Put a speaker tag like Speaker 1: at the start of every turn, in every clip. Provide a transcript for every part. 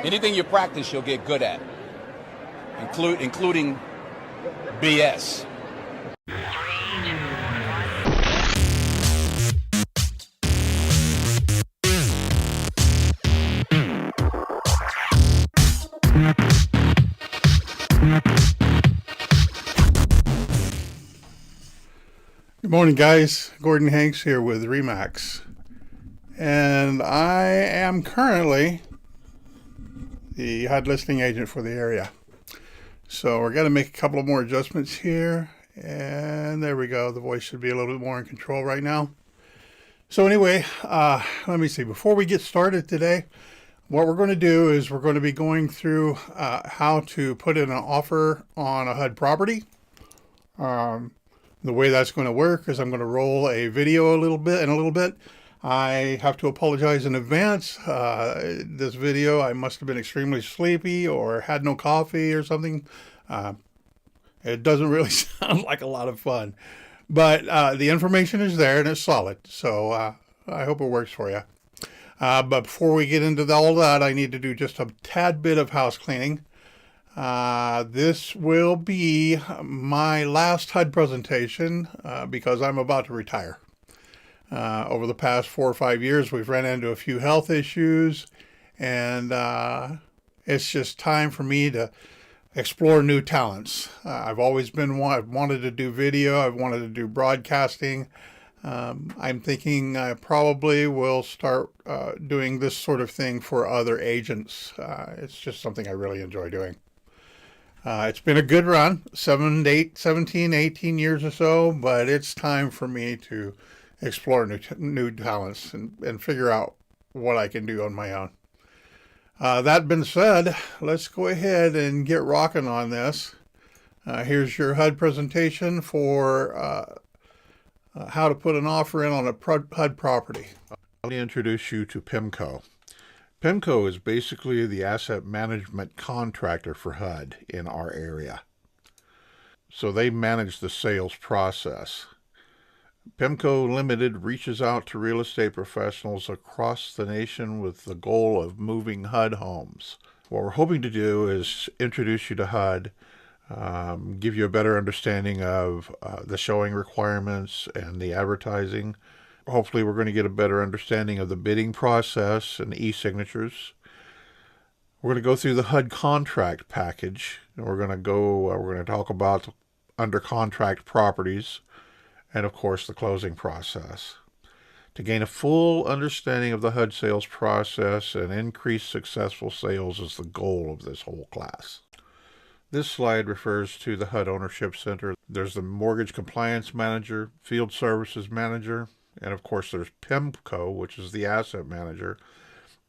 Speaker 1: Anything you practice, you'll get good at, including BS.
Speaker 2: Good morning, guys. Gordon Hanks here with Remax, and I am currently the HUD listing agent for the area. So we're going to make a couple of more adjustments here, and there we go. The voice should be a little bit more in control right now. So anyway, let me see. Before we get started today, what we're going to do is we're going to be going through how to put in an offer on a HUD property. The way that's going to work is I'm going to roll a video in a little bit. I have to apologize in advance. This video, I must have been extremely sleepy or had no coffee or something. It doesn't really sound like a lot of fun, but the information is there and it's solid. So I hope it works for you. But before we get into all that, I need to do just a tad bit of house cleaning. This will be my last HUD presentation because I'm about to retire. Over the past 4 or 5 years, we've run into a few health issues, and it's just time for me to explore new talents. I've always I've wanted to do video. I've wanted to do broadcasting. I'm thinking I probably will start doing this sort of thing for other agents. It's just something I really enjoy doing. It's been a good run, 17, 18 years or so, but it's time for me to explore new talents and figure out what I can do on my own. That being said, let's go ahead and get rocking on this. Here's your HUD presentation for how to put an offer in on a HUD property. Let me introduce you to PIMCO. PIMCO is basically the asset management contractor for HUD in our area. So they manage the sales process. PIMCO Limited reaches out to real estate professionals across the nation with the goal of moving HUD homes. What we're hoping to do is introduce you to HUD, give you a better understanding of the showing requirements and the advertising. Hopefully we're going to get a better understanding of the bidding process and e-signatures. We're going to go through the HUD contract package. And we're going to talk about under contract properties and, of course, the closing process. To gain a full understanding of the HUD sales process and increase successful sales is the goal of this whole class. This slide refers to the HUD Ownership Center. There's the Mortgage Compliance Manager, Field Services Manager, and of course there's PIMCO, which is the asset manager,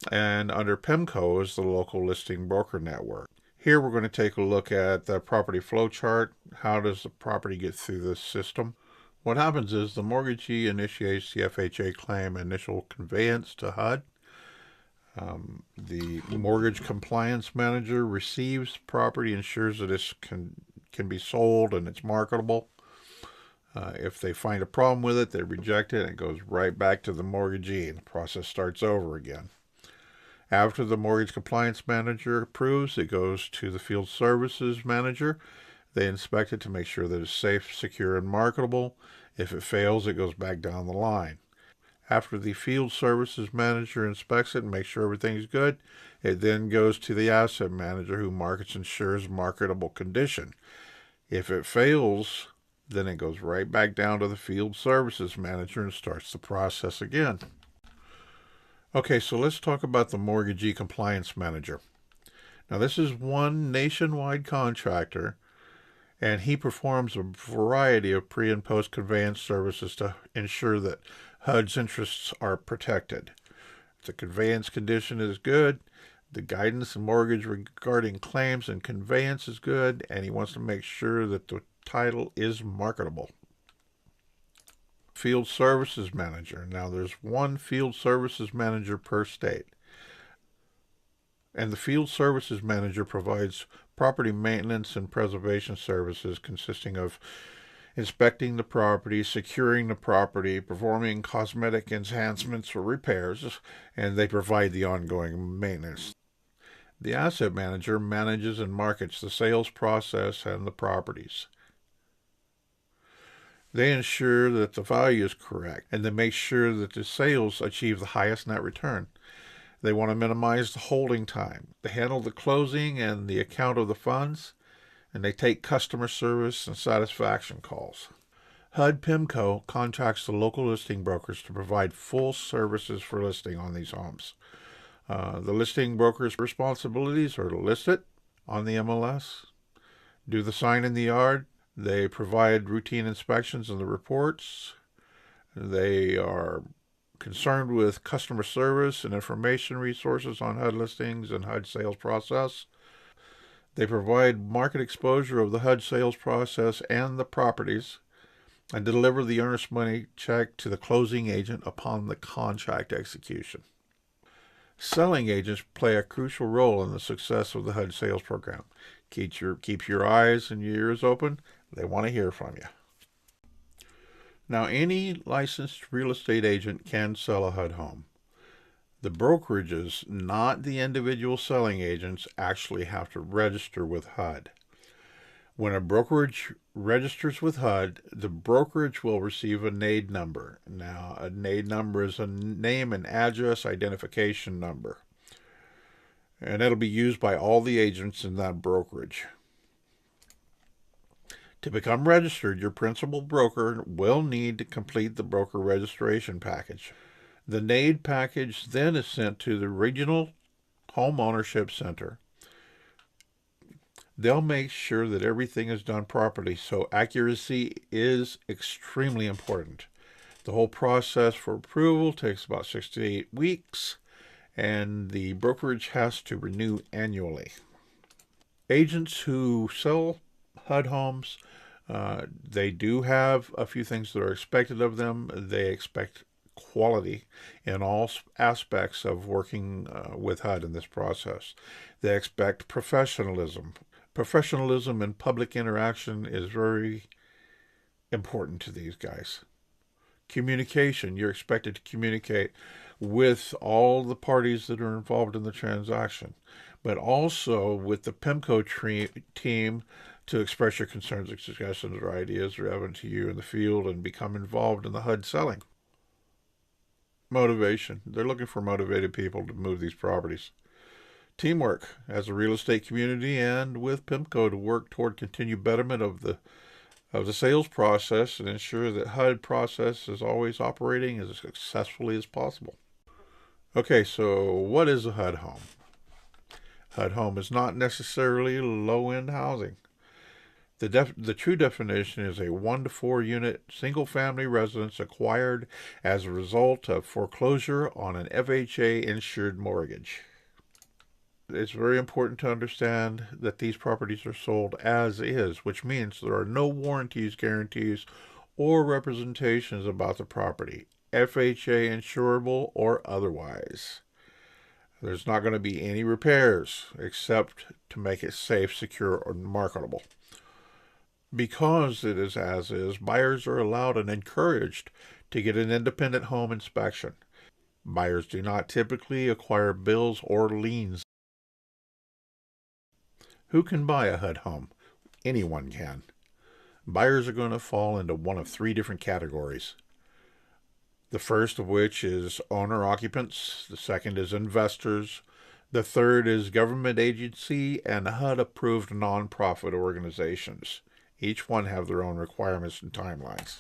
Speaker 2: and under PIMCO is the local listing broker network. Here we're going to take a look at the property flow chart. How does the property get through this system? What happens is the mortgagee initiates the FHA claim initial conveyance to HUD. The mortgage compliance manager receives property, ensures that it can be sold and it's marketable. If they find a problem with it, they reject it, and it goes right back to the mortgagee, and the process starts over again. After the mortgage compliance manager approves, it goes to the field services manager. They inspect it to make sure that it's safe, secure, and marketable. If it fails, it goes back down the line. After the field services manager inspects it and makes sure everything's good, it then goes to the asset manager who markets and ensures marketable condition. If it fails, then it goes right back down to the field services manager and starts the process again. Okay, so let's talk about the mortgagee compliance manager. Now, this is one nationwide contractor, and he performs a variety of pre- and post-conveyance services to ensure that HUD's interests are protected. If the conveyance condition is good, the guidance and mortgage regarding claims and conveyance is good, and he wants to make sure that the title is marketable. Field Services Manager. Now there's one Field Services Manager per state. And the Field Services Manager provides property maintenance and preservation services consisting of inspecting the property, securing the property, performing cosmetic enhancements or repairs, and they provide the ongoing maintenance.
Speaker 3: The asset manager manages and markets the sales process and the properties. They ensure that the value is correct, and they make sure that the sales achieve the highest net return. They want to minimize the holding time. They handle the closing and the account of the funds, and they take customer service and satisfaction calls. HUD PIMCO contracts the local listing brokers to provide full services for listing on these homes. The listing broker's responsibilities are to list it on the MLS, do the sign in the yard. They provide routine inspections and the reports. They are concerned with customer service and information resources on HUD listings and HUD sales process. They provide market exposure of the HUD sales process and the properties, and deliver the earnest money check to the closing agent upon the contract execution. Selling agents play a crucial role in the success of the HUD sales program. Keep your eyes and your ears open. They want to hear from you. Now, any licensed real estate agent can sell a HUD home. The brokerages, not the individual selling agents, actually have to register with HUD. When a brokerage registers with HUD, the brokerage will receive a NAID number. Now, a NAID number is a name and address identification number, and it'll be used by all the agents in that brokerage. To become registered, your principal broker will need to complete the broker registration package. The NAID package then is sent to the Regional Home Ownership Center. They'll make sure that everything is done properly, so accuracy is extremely important. The whole process for approval takes about 6 to 8 weeks, and the brokerage has to renew annually. Agents who sell HUD homes, they do have a few things that are expected of them. They expect quality in all aspects of working with HUD in this process. They expect professionalism. Professionalism and public interaction is very important to these guys. Communication. You're expected to communicate with all the parties that are involved in the transaction, but also with the PIMCO team to express your concerns, suggestions, or ideas relevant to you in the field and become involved in the HUD selling. Motivation. They're looking for motivated people to move these properties. Teamwork as a real estate community and with PIMCO to work toward continued betterment of the sales process and ensure that HUD process is always operating as successfully as possible. Okay, so what is a HUD home? HUD home is not necessarily low-end housing. The true definition is a 1 to 4 unit single-family residence acquired as a result of foreclosure on an FHA-insured mortgage. It's very important to understand that these properties are sold as is, which means there are no warranties, guarantees, or representations about the property, FHA insurable or otherwise. There's not going to be any repairs except to make it safe, secure, or marketable. Because it is as is, buyers are allowed and encouraged to get an independent home inspection. Buyers do not typically acquire bills or liens. Who can buy a HUD home? Anyone can. Buyers are going to fall into one of 3 different categories. The first of which is owner-occupants. The second is investors. The third is government agency and HUD-approved nonprofit organizations. Each one have their own requirements and timelines.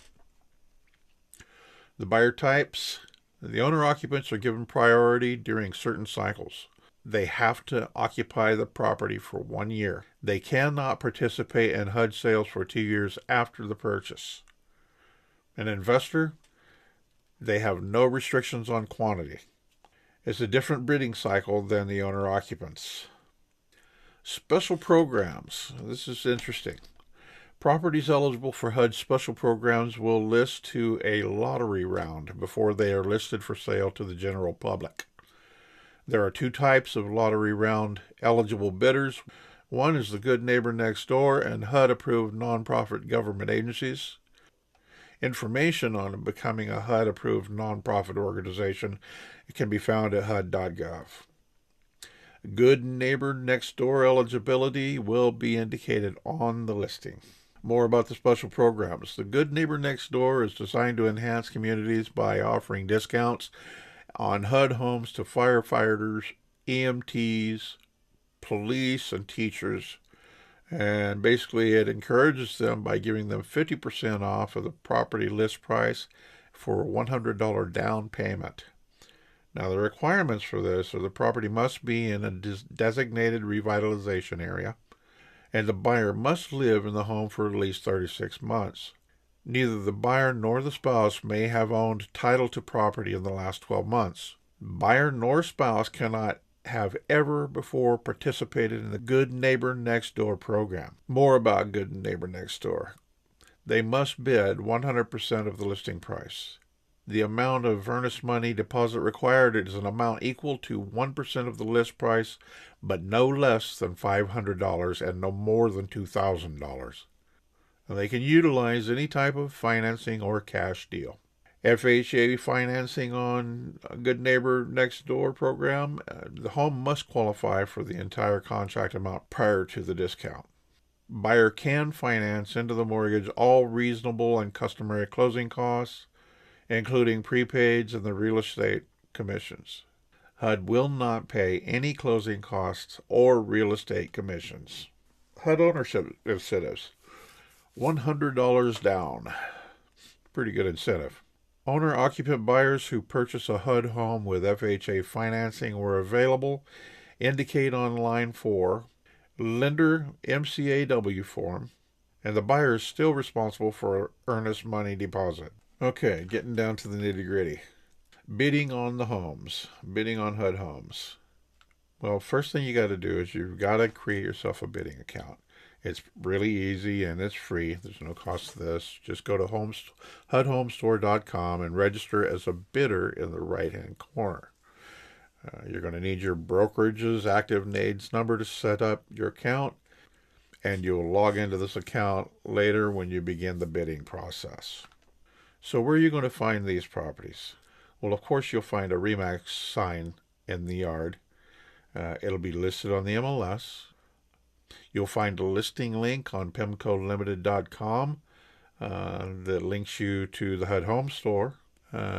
Speaker 3: The buyer types. The owner-occupants are given priority during certain cycles. They have to occupy the property for 1 year. They cannot participate in HUD sales for 2 years after the purchase. An investor, they have no restrictions on quantity. It's a different bidding cycle than the owner-occupants. Special programs. This is interesting. Properties eligible for HUD special programs will list to a lottery round before they are listed for sale to the general public. There are 2 types of lottery round eligible bidders. One is the Good Neighbor Next Door and HUD-approved nonprofit government agencies. Information on becoming a HUD-approved nonprofit organization can be found at HUD.gov. Good neighbor next door eligibility will be indicated on the listing. More about the special programs. The Good Neighbor Next Door is designed to enhance communities by offering discounts on HUD homes to firefighters, EMTs, police, and teachers. And basically, it encourages them by giving them 50% off of the property list price for a $100 down payment. Now, the requirements for this are the property must be in a designated revitalization area, and the buyer must live in the home for at least 36 months. Neither the buyer nor the spouse may have owned title to property in the last 12 months. Buyer nor spouse cannot have ever before participated in the Good Neighbor Next Door program. More about Good Neighbor Next Door. They must bid 100% of the listing price. The amount of earnest money deposit required is an amount equal to 1% of the list price, but no less than $500 and no more than $2,000. They can utilize any type of financing or cash deal. FHA financing on Good Neighbor Next Door program, the home must qualify for the entire contract amount prior to the discount. Buyer can finance into the mortgage all reasonable and customary closing costs, including prepaids and the real estate commissions. HUD will not pay any closing costs or real estate commissions. HUD ownership incentives. $100 down. Pretty good incentive. Owner-occupant buyers who purchase a HUD home with FHA financing where available indicate on line 4, lender MCAW form, and the buyer is still responsible for earnest money deposit. Okay, getting down to the nitty-gritty. Bidding on the homes. Bidding on HUD homes. Well, first thing you got to do is you've got to create yourself a bidding account. It's really easy and it's free. There's no cost to this. Just go to HUDHomestore.com and register as a bidder in the right-hand corner. You're going to need your brokerage's active NAIDS number to set up your account, and you'll log into this account later when you begin the bidding process. So where are you going to find these properties? Well, of course, you'll find a RE/MAX sign in the yard. It'll be listed on the MLS. You'll find a listing link on PIMCOlimited.com that links you to the HUD Home Store.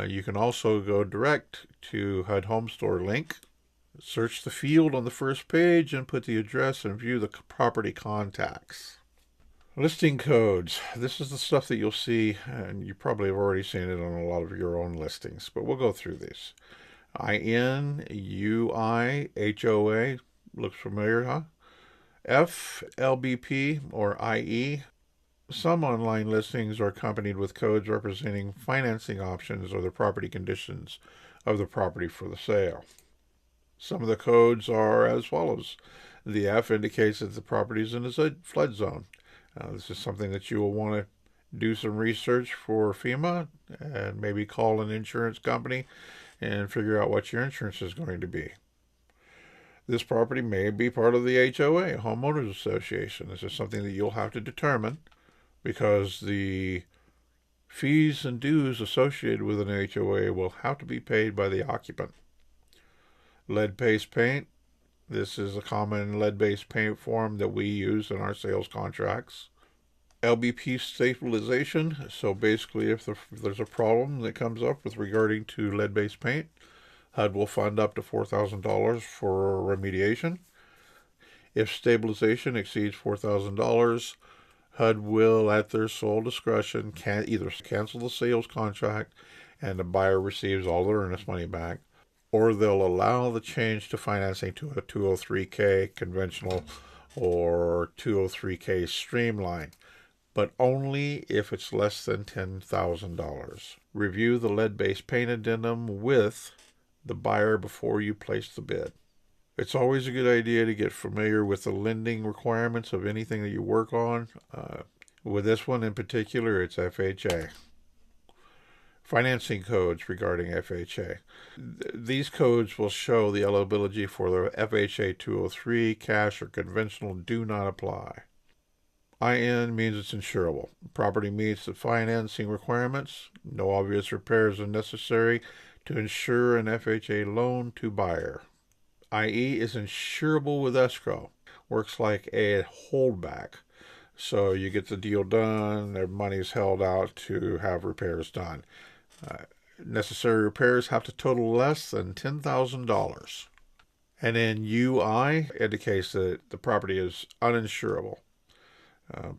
Speaker 3: You can also go direct to HUD Home Store link, search the field on the first page, and put the address and view the property contacts. Listing codes. This is the stuff that you'll see, and you probably have already seen it on a lot of your own listings, but we'll go through these. INUIHOA. Looks familiar, huh? FLBP or IE. Some online listings are accompanied with codes representing financing options or the property conditions of the property for the sale. Some of the codes are as follows. The F indicates that the property is in a flood zone. This is something that you will want to do some research for FEMA and maybe call an insurance company and figure out what your insurance is going to be. This property may be part of the HOA, Homeowners Association. This is something that you'll have to determine because the fees and dues associated with an HOA will have to be paid by the occupant. Lead-based paint. This is a common lead-based paint form that we use in our sales contracts. LBP stabilization. So basically, if there's a problem that comes up with regarding to lead-based paint, HUD will fund up to $4,000 for remediation. If stabilization exceeds $4,000, HUD will, at their sole discretion, either cancel the sales contract and the buyer receives all their earnest money back, or they'll allow the change to financing to a 203K conventional or 203K streamline, but only if it's less than $10,000. Review the lead-based paint addendum with the buyer before you place the bid. It's always a good idea to get familiar with the lending requirements of anything that you work on. With this one in particular, it's FHA. Financing codes regarding FHA. These codes will show the eligibility for the FHA 203, cash or conventional do not apply. IN means it's insurable. Property meets the financing requirements. No obvious repairs are necessary to insure an FHA loan to buyer. i.e. is insurable with escrow. Works like a holdback. So you get the deal done, their money's held out to have repairs done. Necessary repairs have to total less than $10,000. And then UI indicates that the property is uninsurable.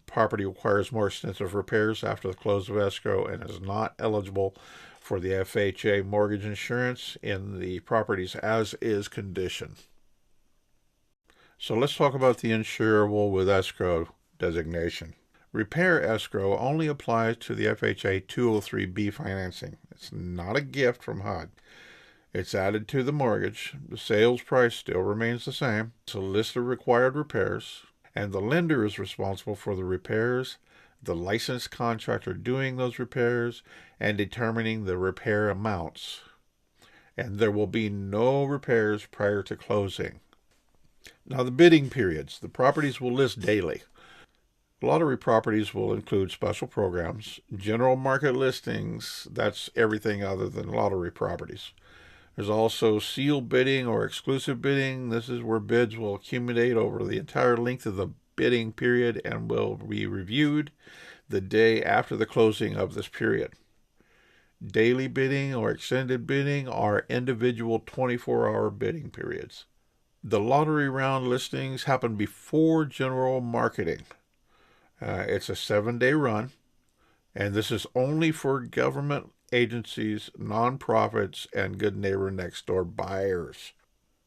Speaker 3: Property requires more extensive repairs after the close of escrow and is not eligible for the FHA mortgage insurance in the property's as-is condition. So let's talk about the insurable with escrow designation. Repair escrow only applies to the FHA 203B financing. It's not a gift from HUD. It's added to the mortgage. The sales price still remains the same. It's a list of required repairs, and the lender is responsible for the repairs, the licensed contractor doing those repairs, and determining the repair amounts. And there will be no repairs prior to closing. Now, the bidding periods. The properties will list daily. Lottery properties will include special programs. General market listings, that's everything other than lottery properties. There's also sealed bidding or exclusive bidding. This is where bids will accumulate over the entire length of the bidding period and will be reviewed the day after the closing of this period. Daily bidding or extended bidding are individual 24-hour bidding periods. The lottery round listings happen before general marketing. It's a 7-day run, and this is only for government agencies, nonprofits, and good neighbor next door buyers.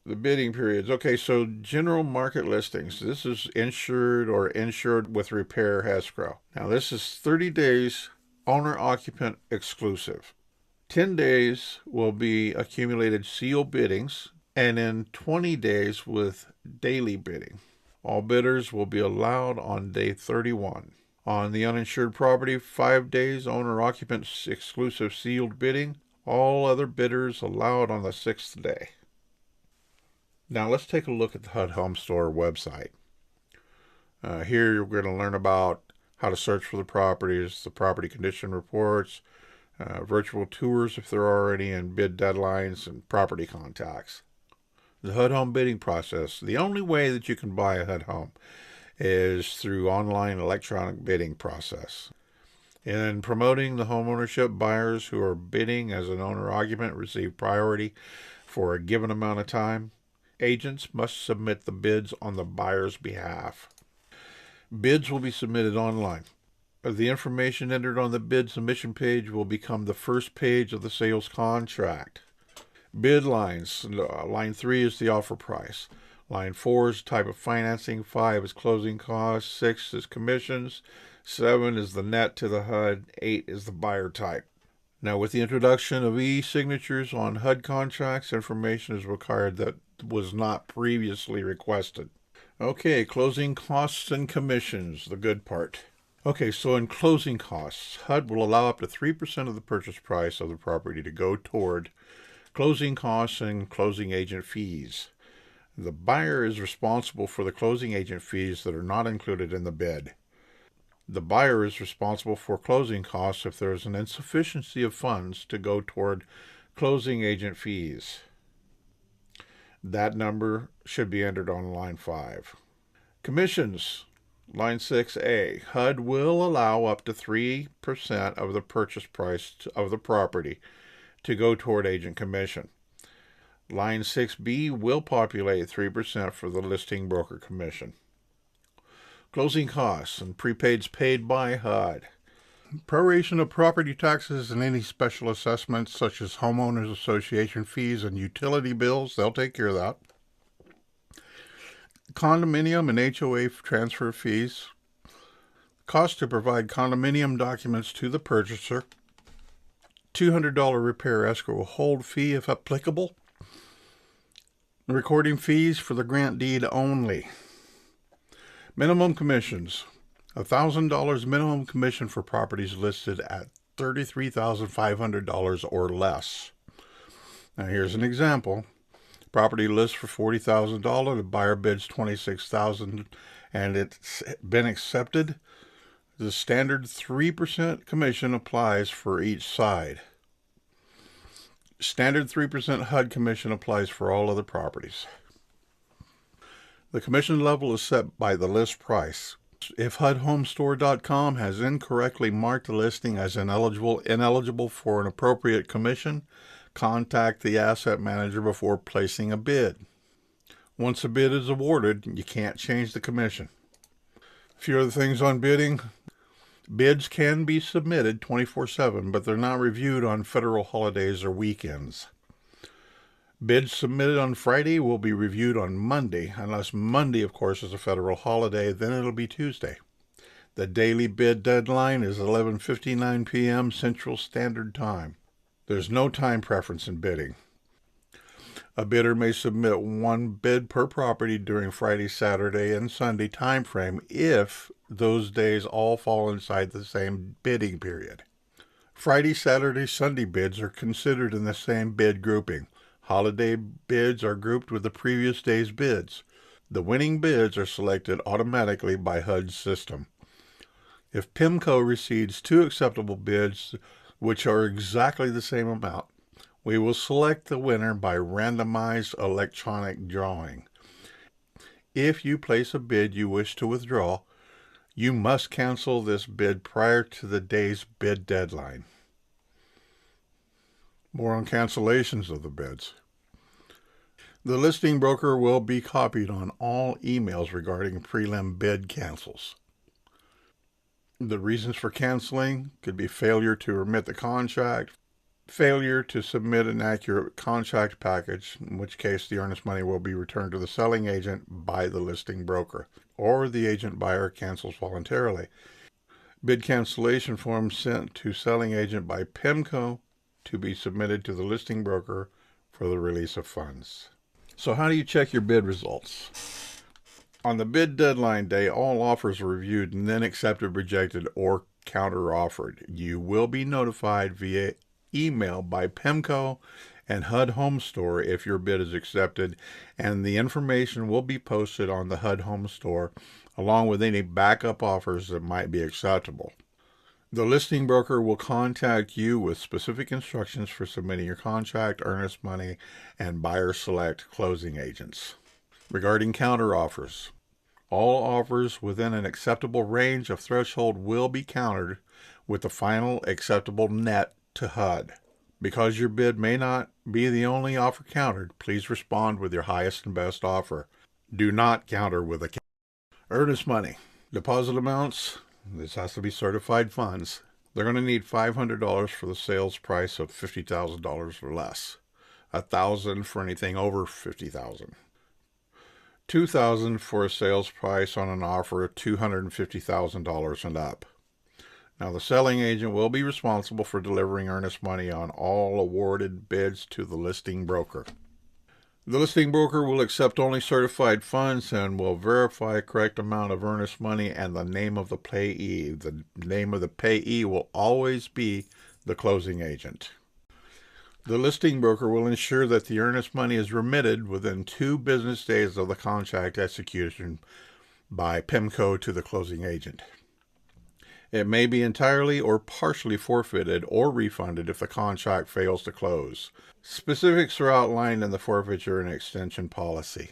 Speaker 3: The bidding periods. Okay, so general market listings. This is insured or insured with repair escrow. Now, this is 30 days owner-occupant exclusive. 10 days will be accumulated sealed biddings, and then 20 days with daily bidding. All bidders will be allowed on day 31. On the uninsured property, 5 days owner-occupant exclusive sealed bidding. All other bidders allowed on the 6th day. Now let's take a look at the HUD Home Store website. Here you're going to learn about how to search for the properties, the property condition reports, virtual tours if there are any, and bid deadlines and property contacts. The HUD Home bidding process. The only way that you can buy a HUD Home is through online electronic bidding process. In promoting the home ownership, buyers who are bidding as an owner-occupant receive priority for a given amount of time. Agents must submit the bids on the buyer's behalf. Bids will be submitted online. The information entered on the bid submission page will become the first page of the sales contract. Bid lines. Line 3 is the offer price. Line 4 is type of financing. 5 is closing costs. 6 is commissions. 7 is the net to the HUD. 8 is the buyer type. Now, with the introduction of e-signatures on HUD contracts, information is required that was not previously requested. Okay, closing costs and commissions, the good part. Okay, so in closing costs, HUD will allow up to 3% of the purchase price of the property to go toward closing costs and closing agent fees. The buyer is responsible for the closing agent fees that are not included in the bid. The buyer is responsible for closing costs if there is an insufficiency of funds to go toward closing agent fees. That number should be entered on line 5. Commissions. Line 6A. HUD will allow up to 3% of the purchase price of the property to go toward agent commission. Line 6B will populate 3% for the listing broker commission. Closing costs and prepaids paid by HUD.
Speaker 2: Proration of property taxes and any special assessments such as homeowners association fees and utility bills, they'll take care of that. Condominium and HOA transfer fees. Cost to provide condominium documents to the purchaser. $200 repair escrow hold fee if applicable. Recording fees for the grant deed only. Minimum commissions. $1,000 minimum commission for properties listed at $33,500 or less. Now here's an example. Property lists for $40,000. The buyer bids $26,000 and it's been accepted. The standard 3% commission applies for each side. Standard 3% HUD commission applies for all other properties. The commission level is set by the list price. If HUDHomestore.com has incorrectly marked the listing as ineligible for an appropriate commission, contact the asset manager before placing a bid. Once a bid is awarded, you can't change the commission. A few other things on bidding. Bids can be submitted 24/7, but they're not reviewed on federal holidays or weekends. Bids submitted on Friday will be reviewed on Monday, unless Monday, of course, is a federal holiday, then it'll be Tuesday. The daily bid deadline is 11:59 p.m. Central Standard Time. There's no time preference in bidding. A bidder may submit one bid per property during Friday, Saturday, and Sunday time frame if those days all fall inside the same bidding period. Friday, Saturday, Sunday bids are considered in the same bid grouping. Holiday bids are grouped with the previous day's bids. The winning bids are selected automatically by HUD's system. If PIMCO receives two acceptable bids, which are exactly the same amount, we will select the winner by randomized electronic drawing. If you place a bid you wish to withdraw, you must cancel this bid prior to the day's bid deadline. More on cancellations of the bids. The listing broker will be copied on all emails regarding prelim bid cancels. The reasons for canceling could be failure to remit the contract, failure to submit an accurate contract package, in which case the earnest money will be returned to the selling agent by the listing broker, or the agent buyer cancels voluntarily. Bid cancellation forms sent to selling agent by PIMCO to be submitted to the listing broker for the release of funds. So how do you check your bid results? On the bid deadline day, all offers are reviewed and then accepted, rejected, or counter-offered. You will be notified via email by PIMCO and HUD Home Store if your bid is accepted, and the information will be posted on the HUD Home Store along with any backup offers that might be acceptable. The listing broker will contact you with specific instructions for submitting your contract, earnest money, and buyer select closing agents. Regarding counteroffers, all offers within an acceptable range of threshold will be countered with the final acceptable net to HUD. Because your bid may not be the only offer countered, please respond with your highest and best offer. Do not counter with a earnest money. Deposit amounts. This has to be certified funds. They're going to need $500 for the sales price of $50,000 or less. $1,000 for anything over $50,000. $2,000 for a sales price on an offer of $250,000 and up. Now, the selling agent will be responsible for delivering earnest money on all awarded bids to the listing broker. The listing broker will accept only certified funds and will verify correct amount of earnest money and the name of the payee. The name of the payee will always be the closing agent. The listing broker will ensure that the earnest money is remitted within 2 business days of the contract execution by PIMCO to the closing agent. It may be entirely or partially forfeited or refunded if the contract fails to close. Specifics are outlined in the forfeiture and extension policy.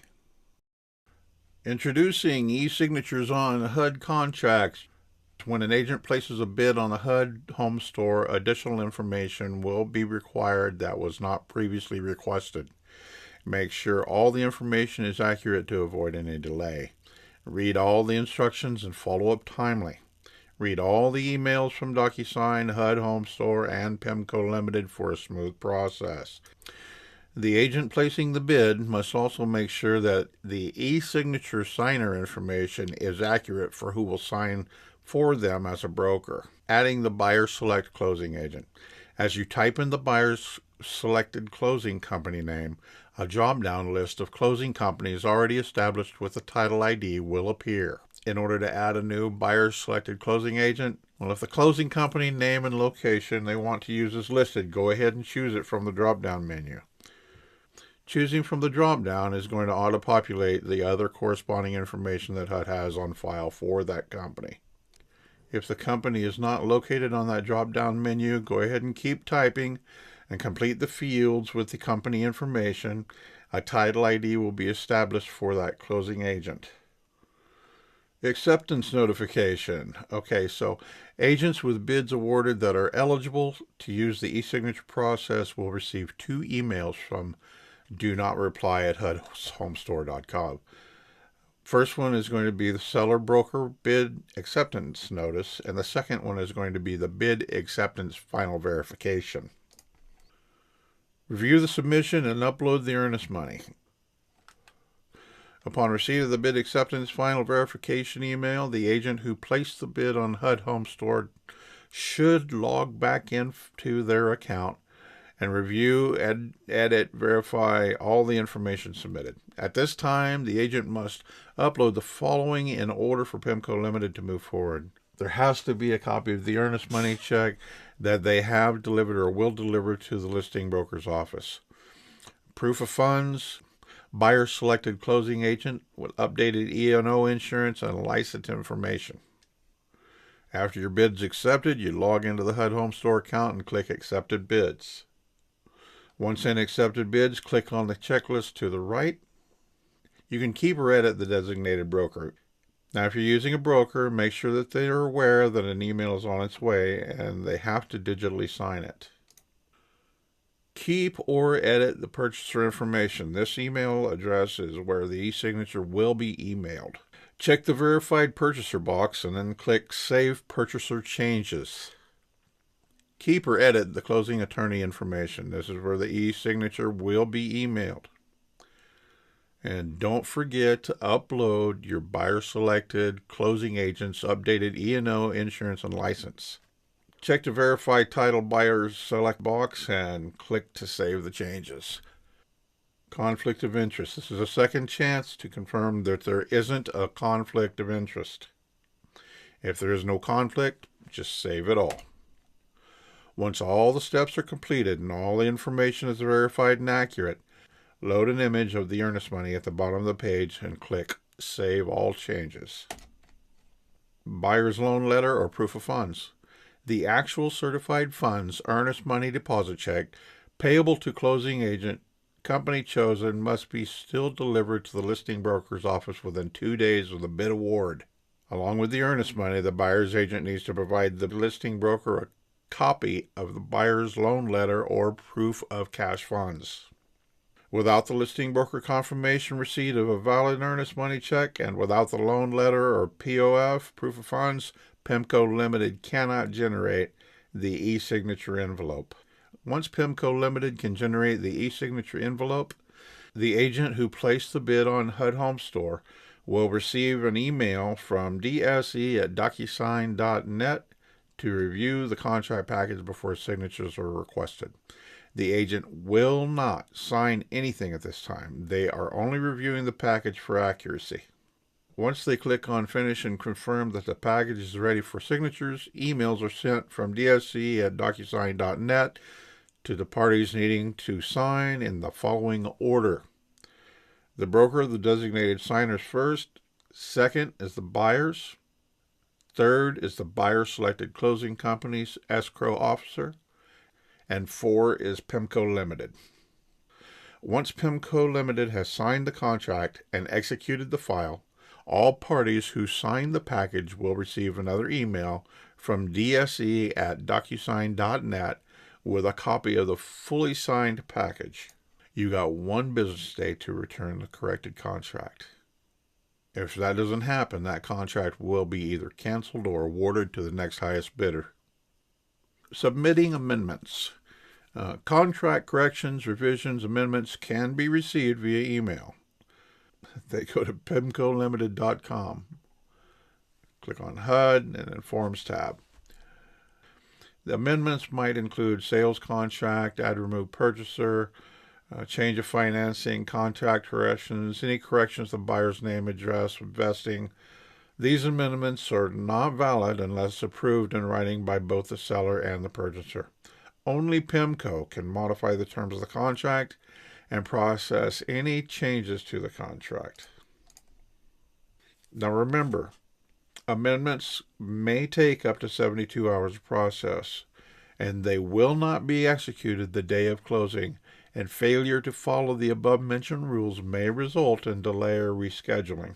Speaker 2: Introducing e-signatures on HUD contracts. When an agent places a bid on the HUD Home Store, additional information will be required that was not previously requested. Make sure all the information is accurate to avoid any delay. Read all the instructions and follow up timely. Read all the emails from DocuSign, HUD Home Store, and PIMCO Limited for a smooth process. The agent placing the bid must also make sure that the e-signature signer information is accurate for who will sign for them as a broker. Adding the buyer select closing agent. As you type in the buyer's selected closing company name, a drop-down list of closing companies already established with the title ID will appear. In order to add a new buyer selected closing agent, well, if the closing company name and location they want to use is listed, go ahead and choose it from the drop-down menu. Choosing from the drop-down is going to auto-populate the other corresponding information that HUD has on file for that company. If the company is not located on that drop-down menu, go ahead and keep typing and complete the fields with the company information
Speaker 3: A title ID will be established for that closing agent. Acceptance notification. Okay, so agents with bids awarded that are eligible to use the e-signature process will receive 2 emails from do not reply at HUDhomestore.com. First one is going to be the seller broker bid acceptance notice, and the second one is going to be the bid acceptance final verification. Review the submission and upload the earnest money. Upon receipt of the bid acceptance final verification email, the agent who placed the bid on HUD Home Store should log back into their account and review, edit, verify all the information submitted. At this time, the agent must upload the following in order for PIMCO Limited to move forward. There has to be a copy of the earnest money check that they have delivered or will deliver to the listing broker's office. Proof of funds, buyer selected closing agent with updated E&O insurance and license information. After your bid's accepted, you log into the HUD Home Store account and click Accepted Bids. Once in Accepted Bids, click on the checklist to the right. You can keep or edit the designated broker. Now, if you're using a broker, make sure that they are aware that an email is on its way and they have to digitally sign it. Keep or edit the purchaser information. This email address is where the e-signature will be emailed. Check the verified purchaser box and then click Save Purchaser Changes. Keep or edit the closing attorney information. This is where the e-signature will be emailed. And don't forget to upload your buyer-selected closing agent's updated E&O insurance and license. Check the Verify Title Buyer Select box and click to save the changes. Conflict of interest. This is a second chance to confirm that there isn't a conflict of interest. If there is no conflict, just save it all. Once all the steps are completed and all the information is verified and accurate, load an image of the earnest money at the bottom of the page and click Save All Changes. Buyer's loan letter or proof of funds. The actual certified funds, earnest money deposit check, payable to closing agent, company chosen, must be still delivered to the listing broker's office within 2 days of the bid award. Along with the earnest money, the buyer's agent needs to provide the listing broker a copy of the buyer's loan letter or proof of cash funds. Without the listing broker confirmation receipt of a valid earnest money check and without the loan letter or POF, proof of funds, PIMCO Limited cannot generate the e-signature envelope. Once PIMCO Limited can generate the e-signature envelope, the agent who placed the bid on HUD Home Store will receive an email from DSE@DocuSign.net to review the contract package before signatures are requested. The agent will not sign anything at this time. They are only reviewing the package for accuracy. Once they click on Finish and confirm that the package is ready for signatures, emails are sent from DSE@DocuSign.net to the parties needing to sign in the following order. The broker, the designated signers first. Second is the buyers. Third is the buyer-selected closing company's escrow officer. And 4 is PIMCO Limited. Once PIMCO Limited has signed the contract and executed the file, all parties who signed the package will receive another email from DSE@DocuSign.net with a copy of the fully signed package. You got 1 business day to return the corrected contract. If that doesn't happen, that contract will be either canceled or awarded to the next highest bidder. Submitting amendments. Contract corrections, revisions, amendments can be received via email. They go to pimcolimited.com. Click on HUD and then Forms tab. The amendments might include sales contract, add remove purchaser, change of financing, contract corrections, any corrections to buyer's name, address, vesting. These amendments are not valid unless approved in writing by both the seller and the purchaser. Only PIMCO can modify the terms of the contract and process any changes to the contract. Now remember, amendments may take up to 72 hours to process, and they will not be executed the day of closing and failure to follow the above-mentioned rules may result in delay or rescheduling.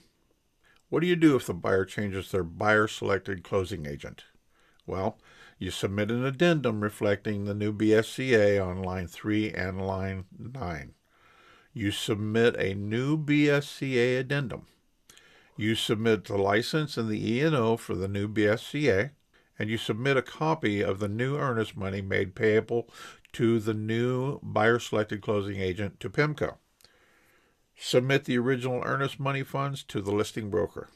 Speaker 3: What do you do if the buyer changes their buyer-selected closing agent? Well, you submit an addendum reflecting the new BSCA on line 3 and line 9. You submit a new BSCA addendum. You submit the license and the E&O for the new BSCA, and you submit a copy of the new earnest money made payable to the new buyer-selected closing agent to PIMCO. Submit the original earnest money funds to the listing broker.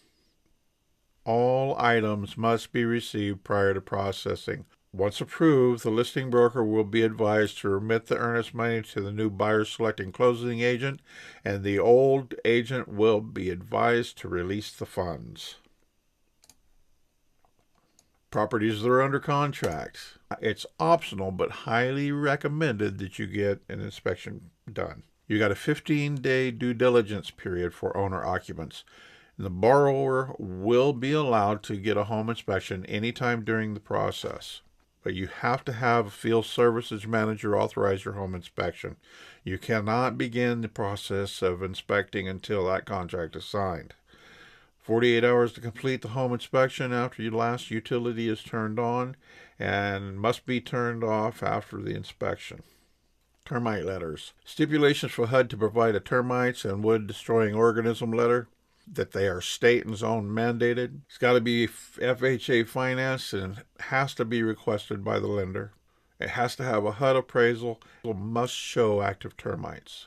Speaker 3: All items must be received prior to processing. Once approved, the listing broker will be advised to remit the earnest money to the new buyer-selecting closing agent, and the old agent will be advised to release the funds. Properties that are under contract. It's optional but highly recommended that you get an inspection done. You got a 15-day due diligence period for owner occupants. The borrower will be allowed to get a home inspection anytime during the process, but you have to have a field services manager authorize your home inspection. You cannot begin the process of inspecting until that contract is signed. 48 hours to complete the home inspection after your last utility is turned on and must be turned off after the inspection. Termite letters. Stipulations for HUD to provide a termites and wood-destroying organism letter, that they are state and zone mandated. It's got to be FHA financed and has to be requested by the lender. It has to have a HUD appraisal. It must show active termites.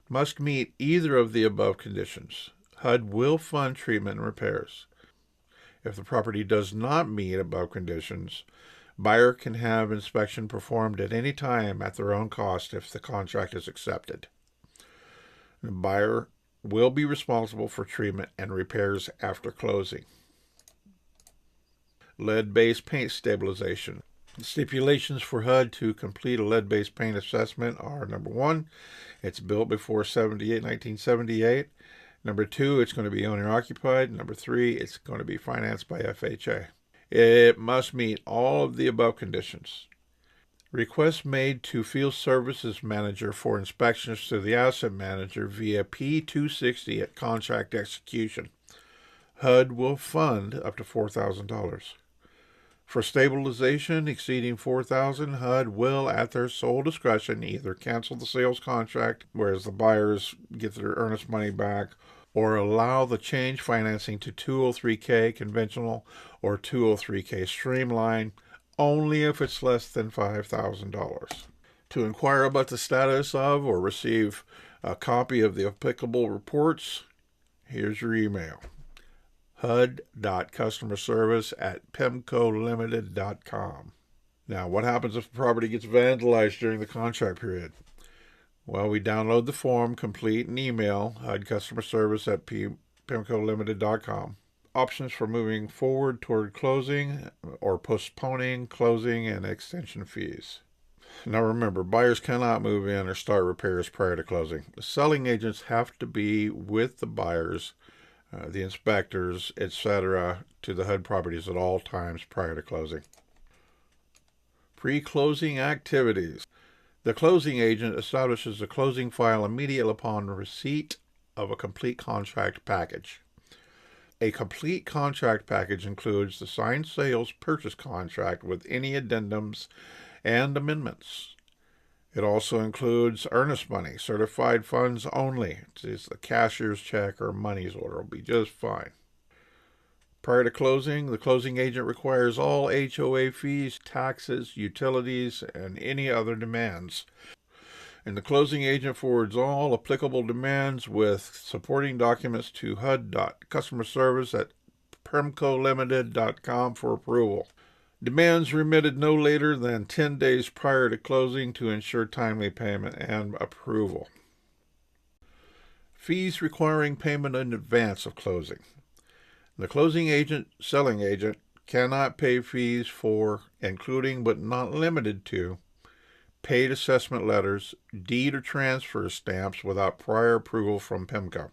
Speaker 3: Must meet either of the above conditions. HUD will fund treatment and repairs. If the property does not meet above conditions, buyer can have inspection performed at any time at their own cost if the contract is accepted. The buyer will be responsible for treatment and repairs after closing. Lead-based paint stabilization. The stipulations for HUD to complete a lead-based paint assessment are: number 1, it's built before 1978. Number 2, it's going to be owner-occupied. Number 3, it's going to be financed by FHA. It must meet all of the above conditions. Requests made to Field Services Manager for inspections to the Asset Manager via P260 at contract execution. HUD will fund up to $4,000. For stabilization exceeding $4,000, HUD will, at their sole discretion, either cancel the sales contract, whereas the buyers get their earnest money back, or allow the change financing to 203K conventional or 203K streamline, only if it's less than $5,000. To inquire about the status of or receive a copy of the applicable reports, here's your email: hud.customerservice@pemcolimited.com. Now, what happens if the property gets vandalized during the contract period? Well, we download the form, complete, and email hudcustomerservice@pemcolimited.com. Options for moving forward toward closing or postponing closing and extension fees. Now remember, buyers cannot move in or start repairs prior to closing. The selling agents have to be with the buyers, the inspectors, etc., to the HUD properties at all times prior to closing. Pre-closing activities. The closing agent establishes a closing file immediately upon receipt of a complete contract package. A complete contract package includes the signed sales purchase contract with any addendums and amendments. It also includes earnest money, certified funds only. It's the cashier's check or money's order will be just fine. Prior to closing, the closing agent requires all HOA fees, taxes, utilities, and any other demands. And the closing agent forwards all applicable demands with supporting documents to hud.customerservice@pemcolimited.com for approval. Demands remitted no later than 10 days prior to closing to ensure timely payment and approval. Fees requiring payment in advance of closing. The closing agent, selling agent, cannot pay fees for, including but not limited to, paid assessment letters, deed or transfer stamps without prior approval from PIMCO.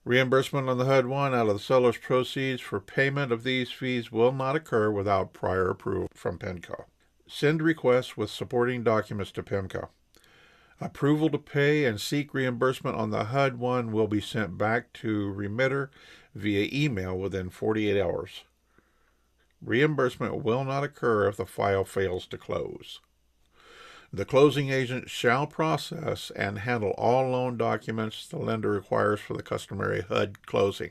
Speaker 3: Reimbursement on the HUD-1 out of the seller's proceeds for payment of these fees will not occur without prior approval from PIMCO. Send requests with supporting documents to PIMCO. Approval to pay and seek reimbursement on the HUD one will be sent back to remitter via email within 48 hours. Reimbursement will not occur if the file fails to close. The closing agent shall process and handle all loan documents the lender requires for the customary HUD closing.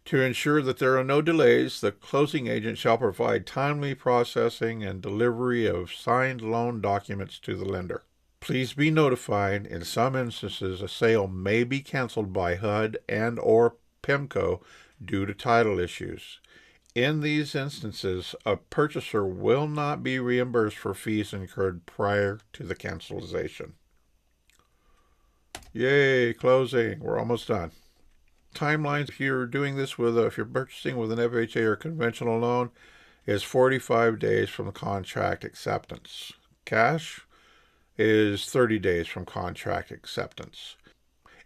Speaker 3: To ensure that there are no delays, the closing agent shall provide timely processing and delivery of signed loan documents to the lender. Please be notified, in some instances, a sale may be canceled by HUD and or PIMCO due to title issues. In these instances, a purchaser will not be reimbursed for fees incurred prior to the cancellation. Yay, closing. We're almost done. Timelines, if you're doing this if you're purchasing with an FHA or conventional loan, is 45 days from the contract acceptance. Cash is 30 days from contract acceptance.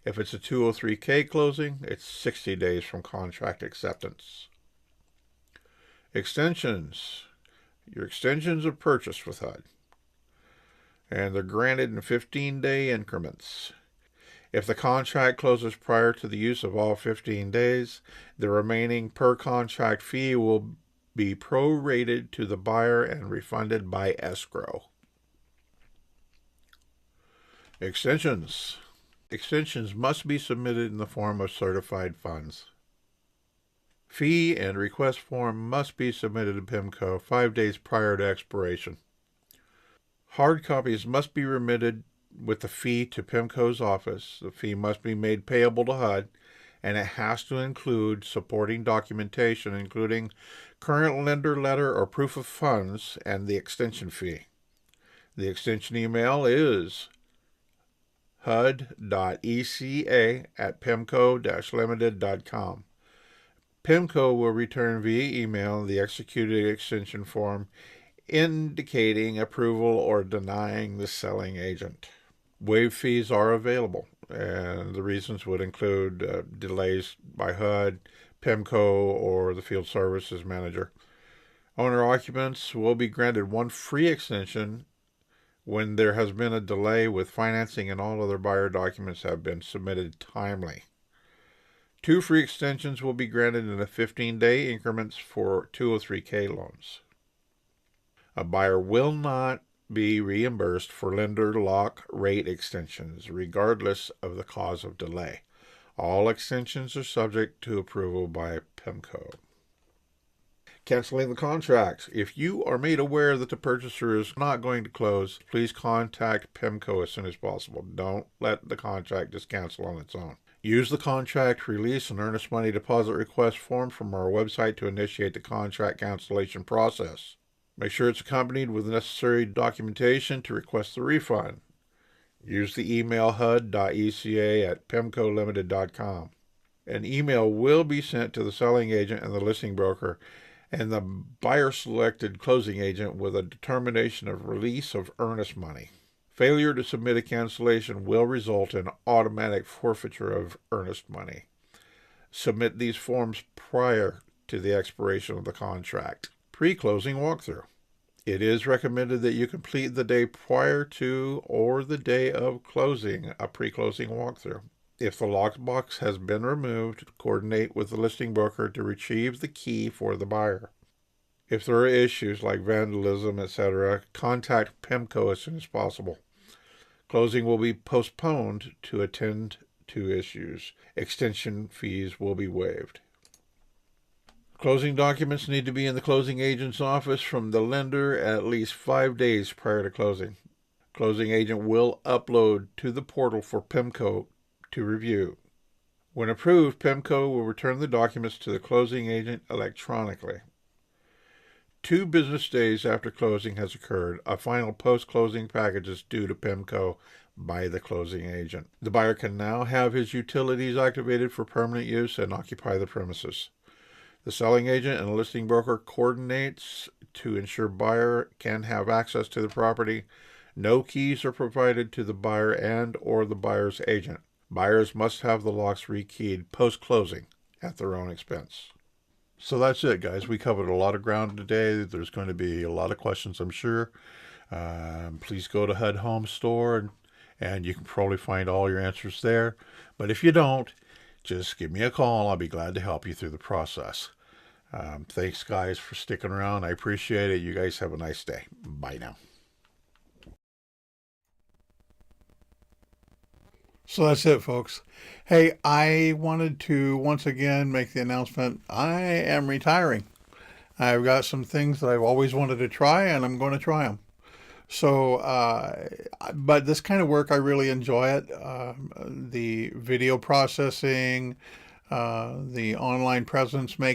Speaker 3: If it's a 203K closing, it's 60 days from contract acceptance. Extensions. Your extensions are purchased with HUD, and they're granted in 15-day increments. If the contract closes prior to the use of all 15 days, the remaining per contract fee will be prorated to the buyer and refunded by escrow. Extensions. Extensions must be submitted in the form of certified funds. Fee and request form must be submitted to PIMCO 5 days prior to expiration. Hard copies must be remitted with the fee to PIMCO's office. The fee must be made payable to HUD, and it has to include supporting documentation, including current lender letter or proof of funds and the extension fee. The extension email is hud.eca@pimco-limited.com. PIMCO will return via email the executed extension form indicating approval or denying the selling agent. Waived fees are available, and the reasons would include delays by HUD, PIMCO, or the field services manager. Owner-occupants will be granted one free extension when there has been a delay with financing and all other buyer documents have been submitted timely. 2 free extensions will be granted in the 15-day increments for 203K loans. A buyer will not be reimbursed for lender lock rate extensions, regardless of the cause of delay. All extensions are subject to approval by PIMCO. Canceling the contract. If you are made aware that the purchaser is not going to close, please contact PIMCO as soon as possible. Don't let the contract just cancel on its own. Use the contract release and earnest money deposit request form from our website to initiate the contract cancellation process. Make sure it's accompanied with necessary documentation to request the refund. Use the email hud.eca@pimcolimited.com. An email will be sent to the selling agent and the listing broker and the buyer-selected closing agent with a determination of release of earnest money. Failure to submit a cancellation will result in automatic forfeiture of earnest money. Submit these forms prior to the expiration of the contract. Pre-closing walkthrough. It is recommended that you complete the day prior to or the day of closing a pre-closing walkthrough. If the lockbox has been removed, coordinate with the listing broker to retrieve the key for the buyer. If there are issues like vandalism, etc., contact PIMCO as soon as possible. Closing will be postponed to attend to issues. Extension fees will be waived. Closing documents need to be in the closing agent's office from the lender at least 5 days prior to closing. Closing agent will upload to the portal for PIMCO to review. When approved, PIMCO will return the documents to the closing agent electronically. 2 business days after closing has occurred, a final post-closing package is due to PIMCO by the closing agent. The buyer can now have his utilities activated for permanent use and occupy the premises. The selling agent and listing broker coordinates to ensure buyer can have access to the property. No keys are provided to the buyer and or the buyer's agent. Buyers must have the locks rekeyed post-closing at their own expense. So that's it, guys. We covered a lot of ground today. There's going to be a lot of questions, I'm sure. Please go to HUD Home Store and you can probably find all your answers there. But if you don't, just give me a call. I'll be glad to help you through the process. Thanks, guys, for sticking around. I appreciate it. You guys have a nice day. Bye now.
Speaker 2: So that's it, folks. Hey, I wanted to once again make the announcement I am retiring. I've got some things that I've always wanted to try, and I'm going to try them. So, but this kind of work, I really enjoy it. The video processing, the online presence making.